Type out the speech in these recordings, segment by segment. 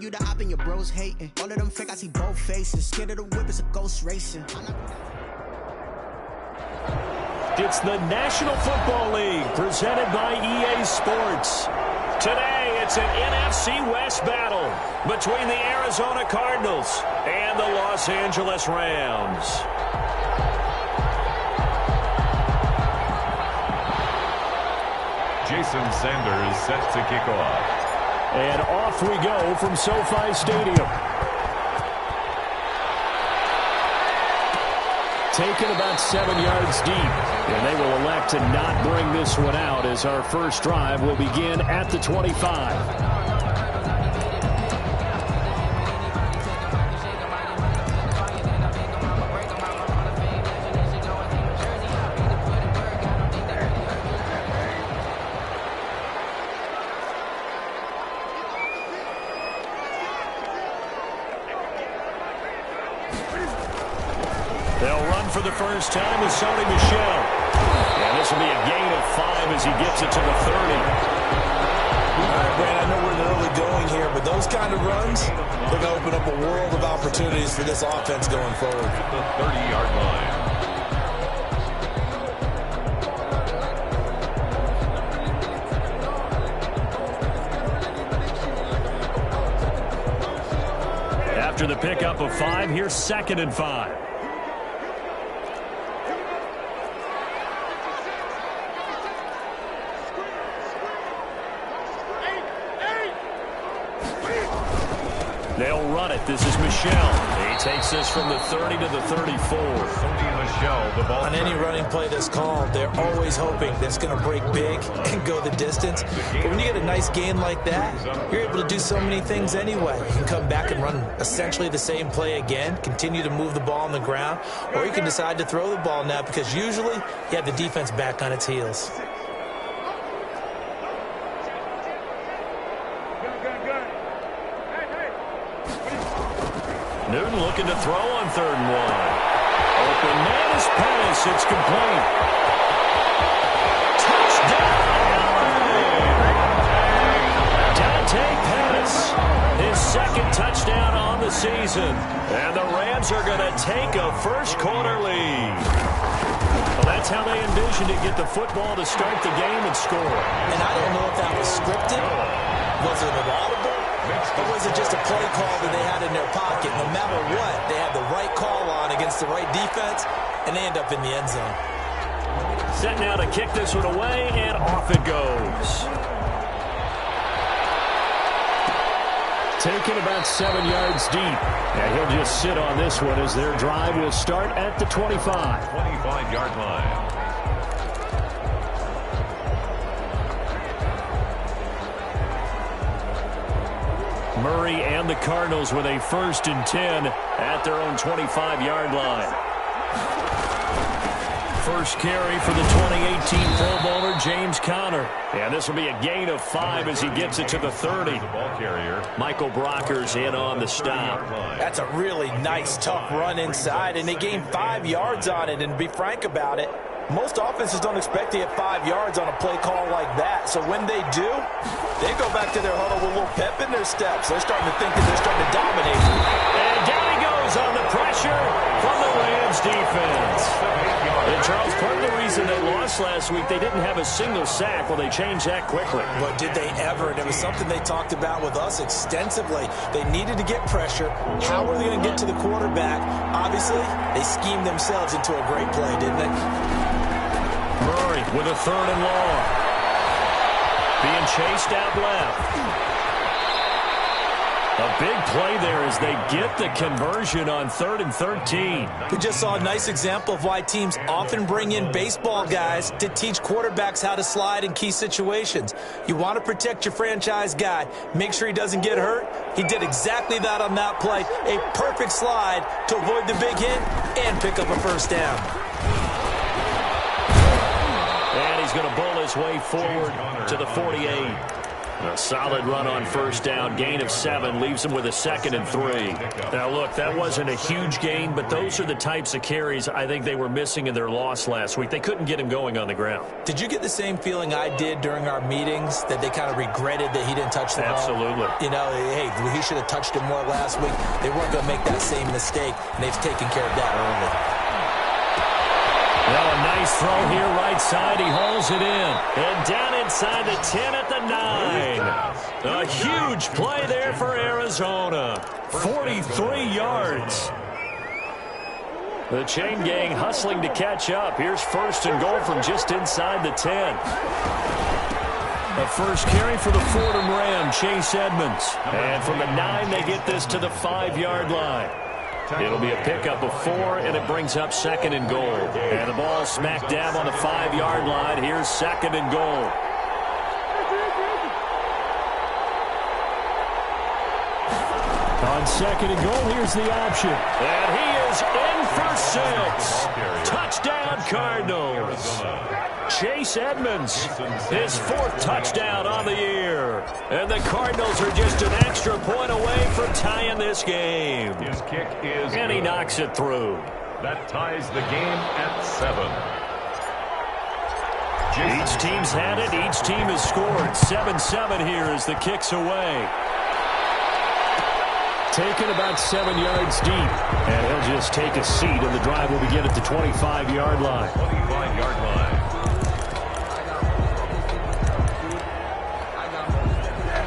you the op and your bros hating. All of them fake, I see both faces. Scared of the whip, it's a ghost racing. It's the National Football League presented by EA Sports. Today, it's an NFC West battle between the Arizona Cardinals and the Los Angeles Rams. Jason Sanders set to kick off. And off we go from SoFi Stadium. Taken about 7 yards deep. And they will elect to not bring this one out as our first drive will begin at the 25. For the first time with Sony Michel. And this will be a gain of 5 as he gets it to the 30. All right, Brand, I know we're in the early going here, but those kind of runs, they're going to open up a world of opportunities for this offense going forward. At the 30-yard line. After the pickup of 5, here's 2nd and 5. They'll run it. This is Michel. He takes this from the 30 to the 34. Sony Michel, the ball. On any running play that's called, they're always hoping that it's going to break big and go the distance. But when you get a nice gain like that, you're able to do so many things anyway. You can come back and run essentially the same play again, continue to move the ball on the ground, or you can decide to throw the ball now because usually you have the defense back on its heels. Newton looking to throw on 3rd and 1. Open man is Pettis. It's complete. Touchdown! Dante Pettis. His 2nd touchdown on the season. And the Rams are going to take a first-quarter lead. Well, that's how they envisioned to get the football to start the game and score. And I don't know if that was scripted. Was it an audible? Or was it just a play call that they had in their pocket? No matter what, they had the right call on against the right defense, and they end up in the end zone. Set now to kick this one away, and off it goes. Taken about 7 yards deep. And he'll just sit on this one as their drive will start at the 25. 25-yard line. Murray and the Cardinals with a 1st and 10 at their own 25-yard line. First carry for the 2018 Pro Bowler, James Conner. And this will be a gain of 5 as he gets it to the 30. The ball carrier. Michael Brocker's in on the stop. That's a really nice, tough run inside, and they gained 5 yards on it. And to be frank about it, most offenses don't expect to get 5 yards on a play call like that. So when they do, they go back to their huddle with a little pep in their steps. They're starting to think that they're starting to dominate. And down he goes on the pressure from the Rams defense. And Charles, part of the reason they lost last week, they didn't have a single sack. Well, they changed that quickly. But did they ever? And it was something they talked about with us extensively. They needed to get pressure. How were they going to get to the quarterback? Obviously, they schemed themselves into a great play, didn't they? Murray with a 3rd and long. Being chased out left. A big play there as they get the conversion on 3rd and 13. We just saw a nice example of why teams often bring in baseball guys to teach quarterbacks how to slide in key situations. You want to protect your franchise guy. Make sure he doesn't get hurt. He did exactly that on that play. A perfect slide to avoid the big hit and pick up a 1st down. And he's going to bowl his way forward to the 48. A solid run on first down, gain of 7, leaves them with a 2nd and 3. Now, look, that wasn't a huge gain, but those are the types of carries I think they were missing in their loss last week. They couldn't get him going on the ground. Did you get the same feeling I did during our meetings, that they kind of regretted that he didn't touch the ball? Absolutely. You know, hey, he should have touched it more last week. They weren't going to make that same mistake, and they've taken care of that early. Well, a nice throw here, right side. He hauls it in. And down inside the 10 at the 9. A huge play there for Arizona. 43 yards. The chain gang hustling to catch up. Here's 1st and goal from just inside the 10. The first carry for the Fordham Ram, Chase Edmonds. And from the 9, they get this to the 5-yard line. It'll be a pickup of 4, and it brings up 2nd and goal. And the ball smack dab on the 5-yard line. Here's 2nd and goal. On 2nd and goal, here's the option. And he is in for 6. Touchdown, Cardinals. Chase Edmonds, his 4th touchdown on the year. And the Cardinals are just an extra point away from tying this game. His kick is and he knocks it through. That ties the game at 7. Each team's had it. Each team has scored. 7-7 here as the kick's away. Taken about 7 yards deep. And he'll just take a seat, and the drive will begin at the 25-yard line. 25-yard line.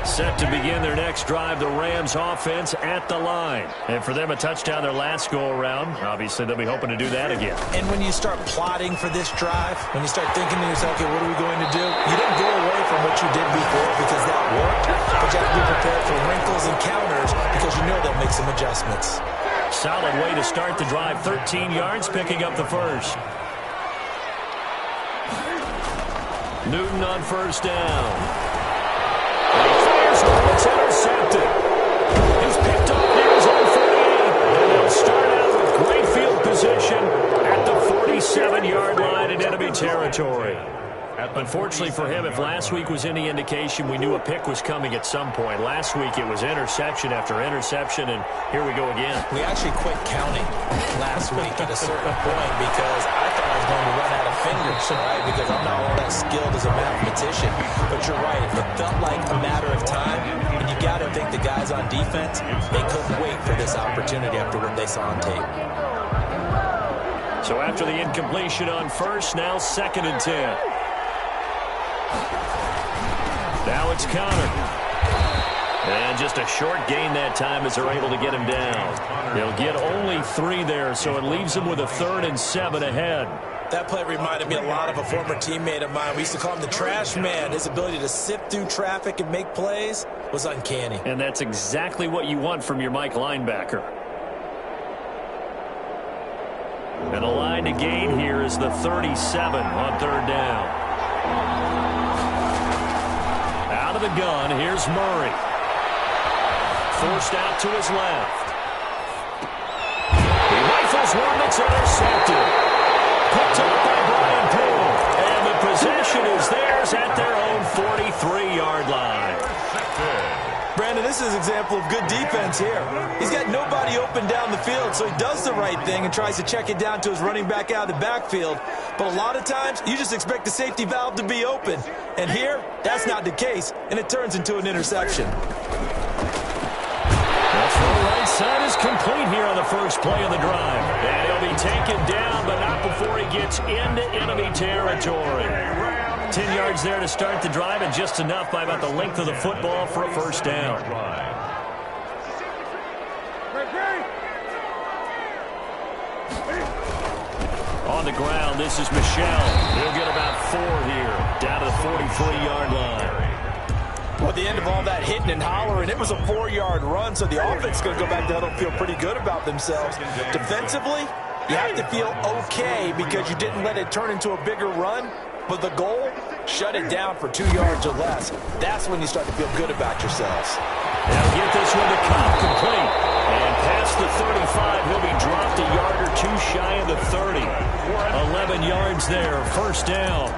Set to begin their next drive, the Rams offense at the line. And for them, a touchdown their last go-around. Obviously, they'll be hoping to do that again. And when you start plotting for this drive, when you start thinking to yourself, okay, what are we going to do? You don't go away from what you did before because that worked. But you have to be prepared for wrinkles and counters because you know they'll make some adjustments. Solid way to start the drive. 13 yards, picking up the first. Newton on first down. It's intercepted. He's picked up near his own 48. And they'll start out with great field position at the 47-yard line in enemy territory. Unfortunately for him, if last week was any indication, we knew a pick was coming at some point. Last week it was interception after interception, and here we go again. We actually quit counting last week at a certain point because I thought I was going to run out of fingers, right? Because I'm not all that skilled as a mathematician. But you're right. It felt like a matter of time, and you got to think the guys on defense, they couldn't wait for this opportunity after what they saw on tape. So after the incompletion on first, now 2nd and 10. Now it's Connor. And just a short gain that time as they're able to get him down. They'll get only 3 there, so it leaves them with a 3rd and 7 ahead. That play reminded me a lot of a former teammate of mine. We used to call him the trash man. His ability to sift through traffic and make plays was uncanny. And that's exactly what you want from your Mike linebacker. And the line to gain here is the 37 on 3rd down. Out of the gun, here's Murray. Forced out to his left. He rifles one that's intercepted. Picked up by Brian Poole. And the possession is theirs at their own 43-yard line. Brandon, this is an example of good defense here. He's got nobody open down the field, so he does the right thing and tries to check it down to his running back out of the backfield. But a lot of times, you just expect the safety valve to be open. And here, that's not the case, and it turns into an interception. The right side is complete here on the first play of the drive. And he'll be taken down, but not before he gets into enemy territory. 10 yards there to start the drive, and just enough by about the length of the football for a first down. On the ground, this is Michelle. He'll get about 4 here, down to the 43-yard line. Well, at the end of all that hitting and hollering, it was a 4-yard run, so the offense is going to go back to huddle and feel pretty good about themselves. Defensively, you have to feel okay because you didn't let it turn into a bigger run. But the goal, shut it down for 2 yards or less. That's when you start to feel good about yourselves. They'll get this one to Cobb, complete. And past the 35, he'll be dropped a yard or 2 shy of the 30. 11 yards there, first down.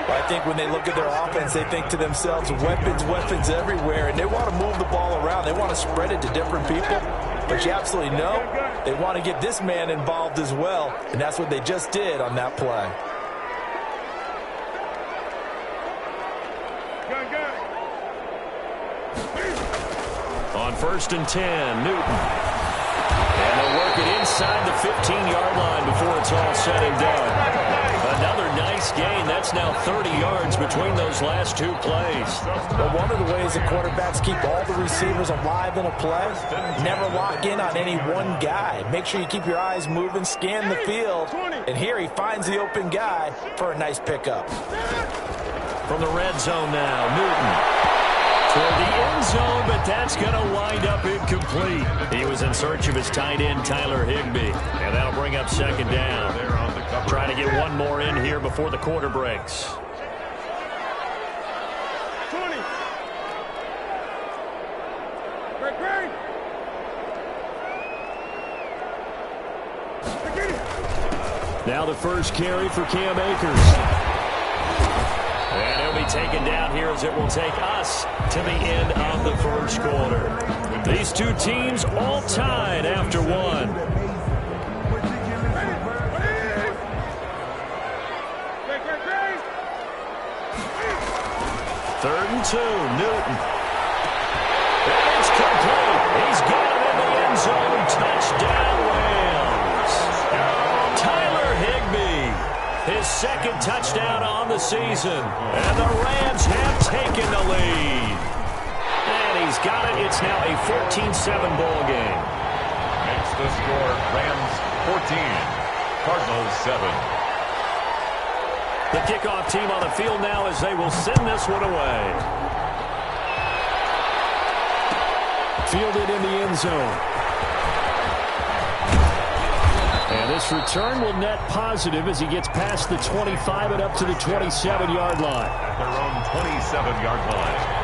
Well, I think when they look at their offense, they think to themselves, weapons, weapons everywhere, and they want to move the ball around. They want to spread it to different people. But you absolutely know they want to get this man involved as well, and that's what they just did on that play. On 1st and 10, Newton. And they'll work it inside the 15-yard line before it's all said and done. Another nice gain. That's now 30 yards between those last two plays. Well, one of the ways the quarterbacks keep all the receivers alive in a play, never lock in on any one guy. Make sure you keep your eyes moving, scan the field, and here he finds the open guy for a nice pickup. From the red zone now, Newton. Toward the end zone, but that's going to wind up incomplete. He was in search of his tight end, Tyler Higbee. And that'll bring up 2nd down. Trying to get one more in here before the quarter breaks. 20. Now the first carry for Cam Akers. And he'll be taken down here as it will take us to the end of the first quarter. These two teams all tied after one. Third and 2, Newton. And it's complete. He's got it in the end zone. Touchdown, Wales. Tyler Higbee, his 2nd touchdown on the season. And the Rams have taken the lead. And he's got it. It's now a 14-7 ball game. Makes the score Rams 14, Cardinals 7. The kickoff team on the field now as they will send this one away. Fielded in the end zone. And this return will net positive as he gets past the 25 and up to the 27-yard line. At their own 27-yard line.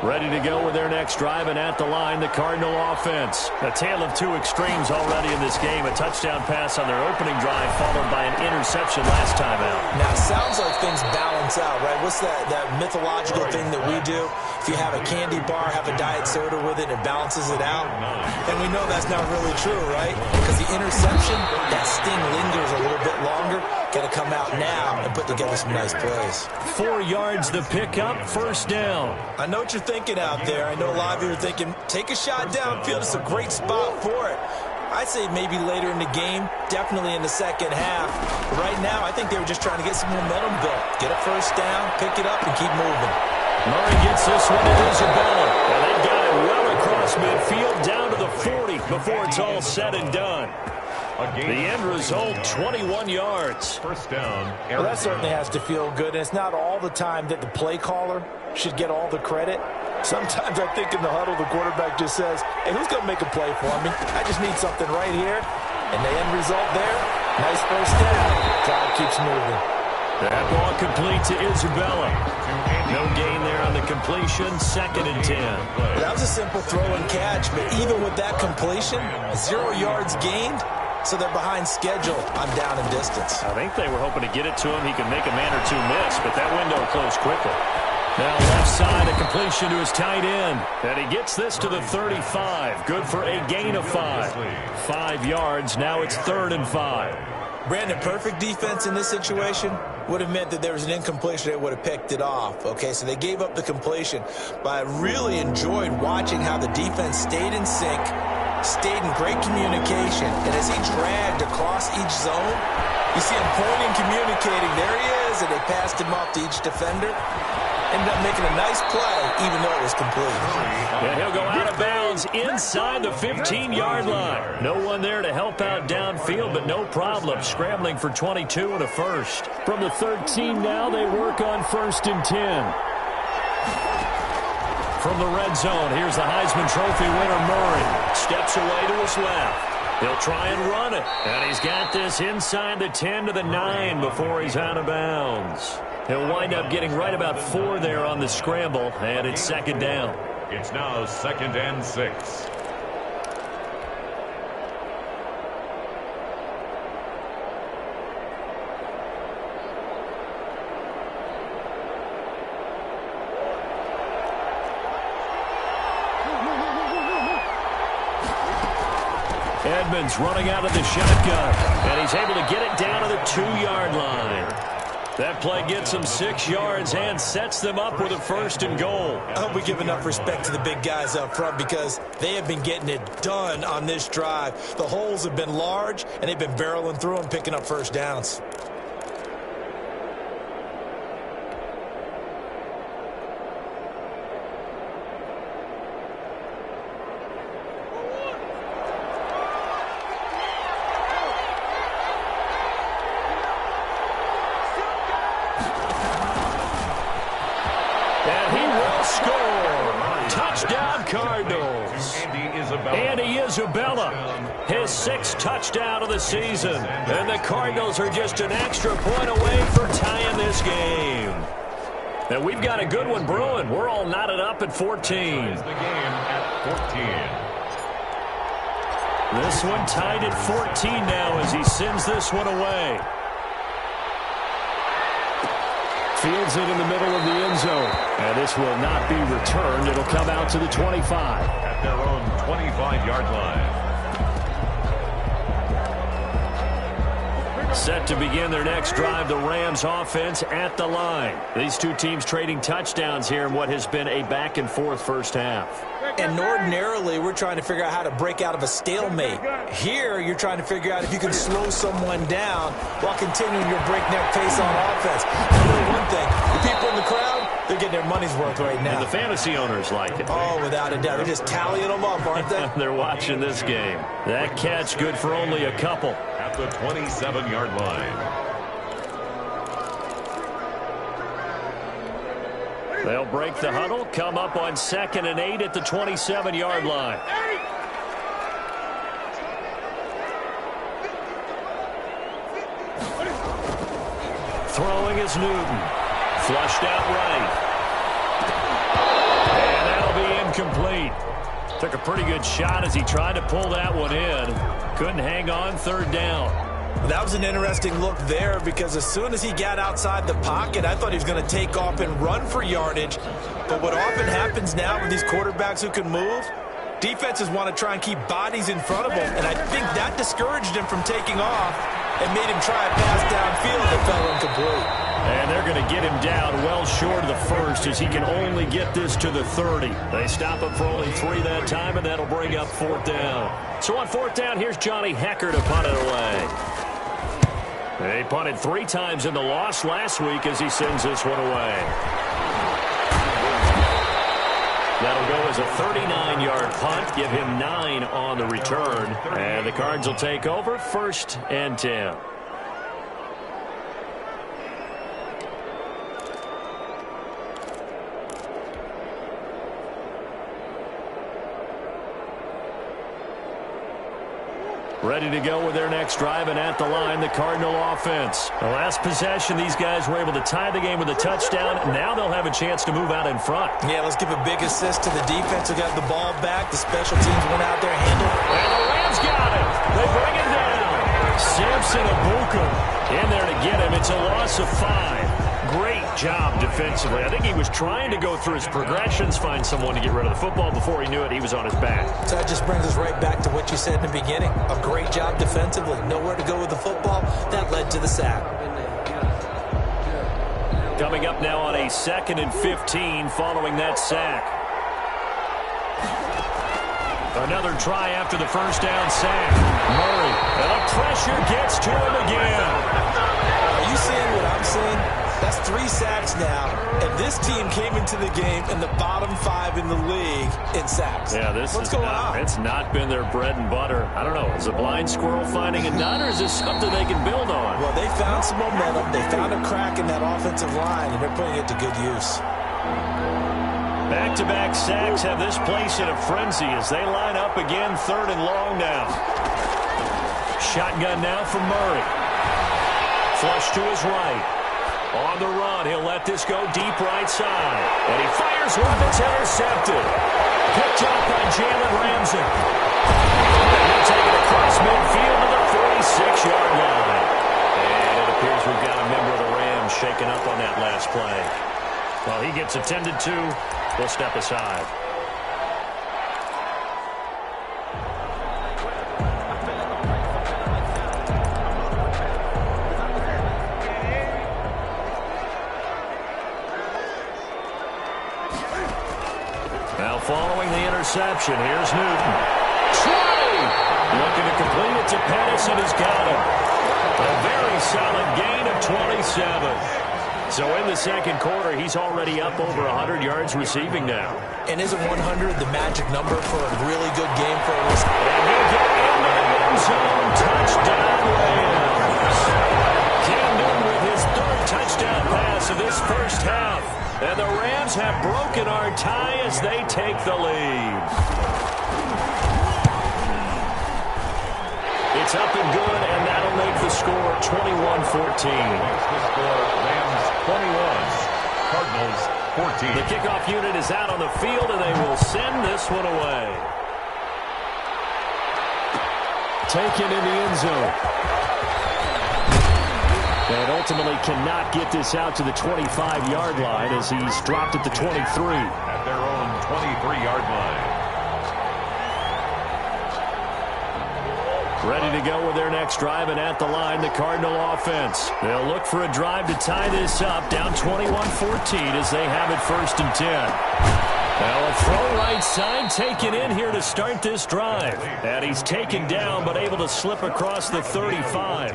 Ready to go with their next drive, and at the line, the Cardinal offense. A tale of two extremes already in this game. A touchdown pass on their opening drive, followed by an interception last time out. Now, it sounds like things balance out, right? What's that mythological thing that we do? If you have a candy bar, have a diet soda with it, it balances it out. And we know that's not really true, right? Because the interception, that sting lingers a little bit longer. Got to come out now and put together some nice plays. 4 yards the pickup, 1st down. I know what you're thinking out there. I know a lot of you are thinking, take a shot downfield. It's a great spot for it. I'd say maybe later in the game, definitely in the second half. But right now, I think they were just trying to get some momentum built. Get a 1st down, pick it up, and keep moving. Murray gets this one to Isabella. And they've got it well across midfield, down to the 40 before it's all said and done. The end result, 21 yards. 1st down. Well, that certainly has to feel good. And it's not all the time that the play caller should get all the credit. Sometimes I think in the huddle, the quarterback just says, hey, who's going to make a play for me? I just need something right here. And the end result there, nice 1st down. Drive keeps moving. That ball complete to Isabella. No gain there on the completion, 2nd and 10. That was a simple throw and catch, but even with that completion, 0 yards gained. So they're behind schedule. I'm down in distance. I think they were hoping to get it to him. He could make a man or two miss, but that window closed quickly. Now left side, a completion to his tight end. And he gets this to the 35. Good for a gain of 5. 5 yards. Now it's 3rd and 5. Brandon, perfect defense in this situation would have meant that there was an incompletion. They would have picked it off. Okay, so they gave up the completion. But I really enjoyed watching how the defense stayed in sync, stayed in great communication, and as he dragged across each zone, you see him pointing, communicating. There he is, and they passed him off to each defender. Ended up making a nice play, even though it was complete. And he'll go out of bounds inside the 15-yard line. No one there to help out downfield, but no problem. Scrambling for 22 and a 1st. From the 13 now, they work on 1st and 10. From the red zone, here's the Heisman Trophy winner, Murray. Steps away to his left. He'll try and run it. And he's got this inside the 10 to the 9 before he's out of bounds. He'll wind up getting right about 4 there on the scramble, and it's second down. It's now 2nd and 6. Edmonds running out of the shotgun, and he's able to get it down to the 2-yard line. That play gets them 6 yards and sets them up with a 1st and goal. I hope we give enough respect to the big guys up front because they have been getting it done on this drive. The holes have been large, and they've been barreling through them, picking up 1st downs. Isabella, his 6th touchdown of the season. And the Cardinals are just an extra point away for tying this game. And we've got a good one brewing. We're all knotted up at 14. The game at 14. This one tied at 14 now as he sends this one away. Fields it in the middle of the end zone. And this will not be returned. It'll come out to the 25. At their own 25-yard line. Set to begin their next drive, the Rams offense at the line. These two teams trading touchdowns here in what has been a back-and-forth first half. And ordinarily, we're trying to figure out how to break out of a stalemate. Here, you're trying to figure out if you can slow someone down while continuing your breakneck pace on offense. I know one thing, the people in the crowd, they're getting their money's worth right now. And the fantasy owners like it. Oh, without a doubt. They're just tallying them up, aren't they? They're watching this game. That catch good for only a couple. At the 27-yard line. They'll break the huddle, come up on 2nd and 8 at the 27-yard line. Throwing is Newton. Flushed out right. And that'll be incomplete. Took a pretty good shot as he tried to pull that one in. Couldn't hang on, 3rd down. That was an interesting look there because as soon as he got outside the pocket, I thought he was going to take off and run for yardage. But what often happens now with these quarterbacks who can move, defenses want to try and keep bodies in front of them. And I think that discouraged him from taking off and made him try a pass downfield that fell incomplete. And they're going to get him down well short of the 1st as he can only get this to the 30. They stop him for only 3 that time, and that'll bring up 4th down. So on 4th down, here's Johnny Hecker to punt it away. They punted 3 times in the loss last week as he sends this one away. That'll go as a 39-yard punt, give him 9 on the return. And the Cards will take over, 1st and 10. Ready to go with their next drive, and at the line, the Cardinal offense. The last possession, these guys were able to tie the game with a touchdown. Now they'll have a chance to move out in front. Yeah, let's give a big assist to the defense who got the ball back. The special teams went out there, handled. And the Rams got it. They bring it down. Samson Abuka in there to get him. It's a loss of 5. Great job defensively. I think he was trying to go through his progressions, find someone to get rid of the football. Before he knew it, he was on his back. So that just brings us right back to what you said in the beginning. A great job defensively. Nowhere to go with the football. That led to the sack. Coming up now on a 2nd and 15 following that sack. Another try after the 1st down sack. Murray. And the pressure gets to him again. Are you seeing what I'm seeing? That's 3 sacks now, and this team came into the game in the bottom 5 in the league in sacks. Yeah, what's going on? It's not been their bread and butter. I don't know. Is a blind squirrel finding a nut, or is this something they can build on? Well, they found some momentum. They found a crack in that offensive line, and they're putting it to good use. Back-to-back sacks have this place in a frenzy as they line up again, 3rd and long now. shotgun now from Murray. Flush to his right. On the run, he'll let this go deep right side. And he fires one that's intercepted. Picked up by Jalen Ramsey. And he'll take it across midfield to the 46-yard line. And it appears we've got a member of the Rams shaken up on that last play. While he gets attended to, we'll step aside. Now following the interception, here's Newton. Trey! Looking to complete it to Pettis, and he's got him. A very solid gain of 27. So in the second quarter, he's already up over 100 yards receiving now. And isn't 100 the magic number for a really good game for a receiver? And he'll get into the end zone. Touchdown, Rams. Cam Newton with his third touchdown pass of this first half. And the Rams have broken our tie as they take the lead. It's up and good, and that'll make the score 21-14. The score, Rams 21, Cardinals 14. The kickoff unit is out on the field, and they will send this one away. Taken in the end zone. And ultimately cannot get this out to the 25-yard line as he's dropped at the 23. At their own 23-yard line. Ready to go with their next drive, and at the line, the Cardinal offense. They'll look for a drive to tie this up, down 21-14 as they have it 1st and 10. Now a throw right side taken in here to start this drive. And he's taken down but able to slip across the 35.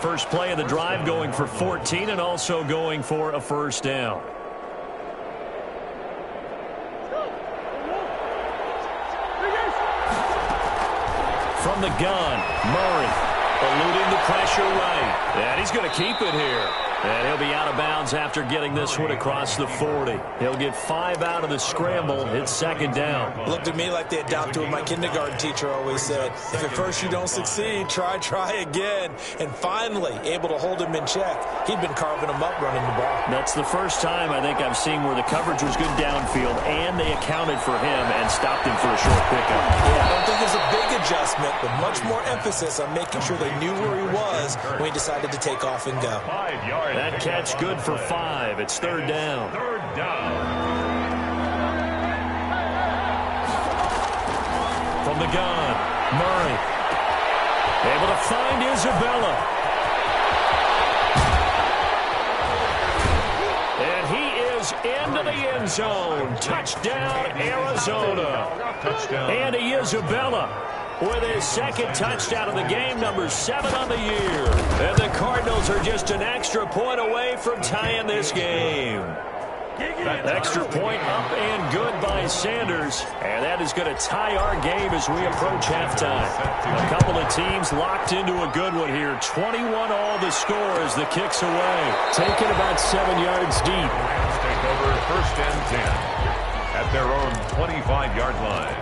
First play of the drive going for 14 and also going for a first down. From the gun, Murray eluding the pressure right. And he's going to keep it here. And he'll be out of bounds after getting this one across the 40. He'll get 5 out of the scramble. It's 2nd down. Looked to me like they adopted what my kindergarten teacher always said. If at first you don't succeed, try again. And finally, able to hold him in check. He'd been carving him up running the ball. That's the first time I think I've seen where the coverage was good downfield and they accounted for him and stopped him for a short pickup. Yeah, I don't think it's a big adjustment, but much more emphasis on making sure they knew where he was when he decided to take off and go. 5 yards. That catch good for 5. It's 3rd down. 3rd down. From the gun, Murray. Able to find Isabella. And he is into the end zone. Touchdown, Arizona. Touchdown. Andy Isabella with his 2nd touchdown of the game, number 7 on the year. And the Cardinals are just an extra point away from tying this game. Extra point up and good by Sanders. And that is going to tie our game as we approach halftime. A couple of teams locked into a good one here. 21 all the score as the kick's away. Taken about 7 yards deep. Rams take over 1st and 10 at their own 25-yard line.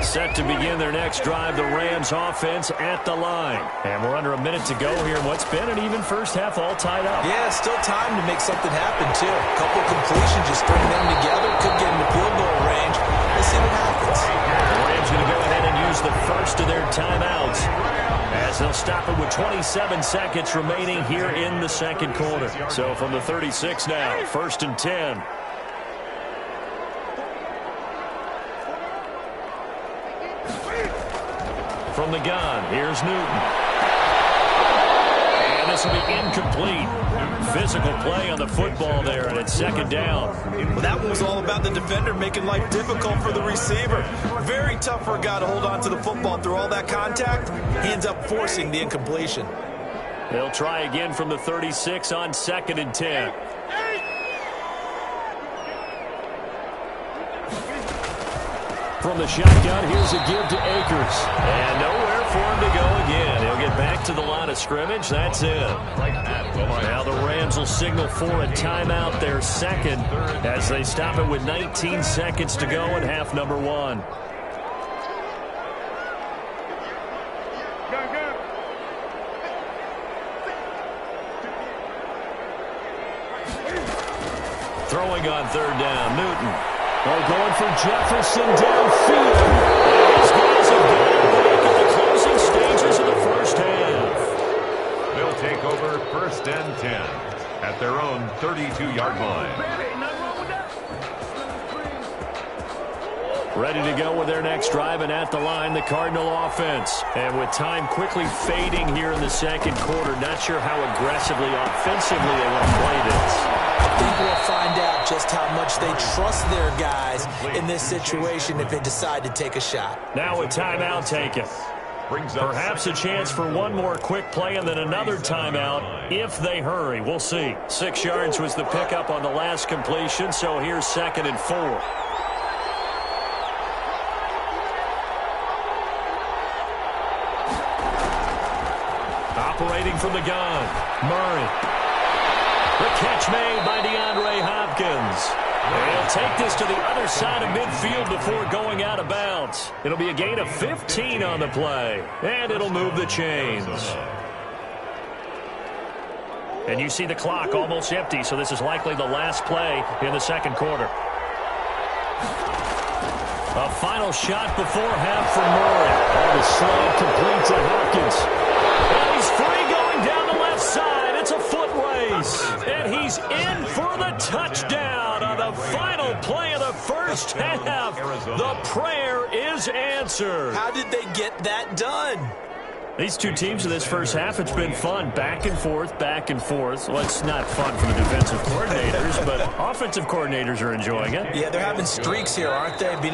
Set to begin their next drive, the Rams offense at the line. And we're under a minute to go here in what's been an even first half all tied up. Yeah, still time to make something happen, too. A couple completions, just string them together. Could get into field goal range. Let's see what happens. The Rams going to go ahead and use the first of their timeouts as they'll stop it with 27 seconds remaining here in the second quarter. So from the 36 now, 1st and 10. From the gun, here's Newton. And this will be incomplete. Physical play on the football there, and it's 2nd down. Well, that one was all about the defender making life difficult for the receiver. Very tough for a guy to hold on to the football through all that contact. He ends up forcing the incompletion. They'll try again from the 36 on 2nd and 10. From the shotgun, here's a give to Akers. And nowhere for him to go again. He'll get back to the line of scrimmage. That's it. Now the Rams will signal for a timeout, their 2nd, as they stop it with 19 seconds to go in half number 1. Throwing on third down, Newton. They're going for Jefferson downfield. These guys have got a break at the closing stages of the first half. They'll take over 1st and 10 at their own 32-yard line. Ready to go with their next drive, and at the line, the Cardinal offense. And with time quickly fading here in the second quarter, not sure how aggressively, offensively they want to play this. I think we'll find out just how much they trust their guys in this situation if they decide to take a shot. Now a timeout taken. Perhaps a chance for one more quick play and then another timeout if they hurry. We'll see. 6 yards was the pickup on the last completion, so here's 2nd and 4. Operating from the gun, Murray. The catch made by DeAndre Hopkins. They'll take this to the other side of midfield before going out of bounds. It'll be a gain of 15 on the play, and it'll move the chains. And you see the clock almost empty, so this is likely the last play in the second quarter. A final shot before half from Murray. And the slide complete to Hopkins. And he's free going down the left side. It's a foot race. And he's in for the touchdown on the final play of the first half. The prayer is answered. How did they get that done? These two teams in this first half, it's been fun. Back and forth, back and forth. Well, it's not fun for the defensive coordinators, but offensive coordinators are enjoying it. Yeah, they're having streaks here, aren't they? Being able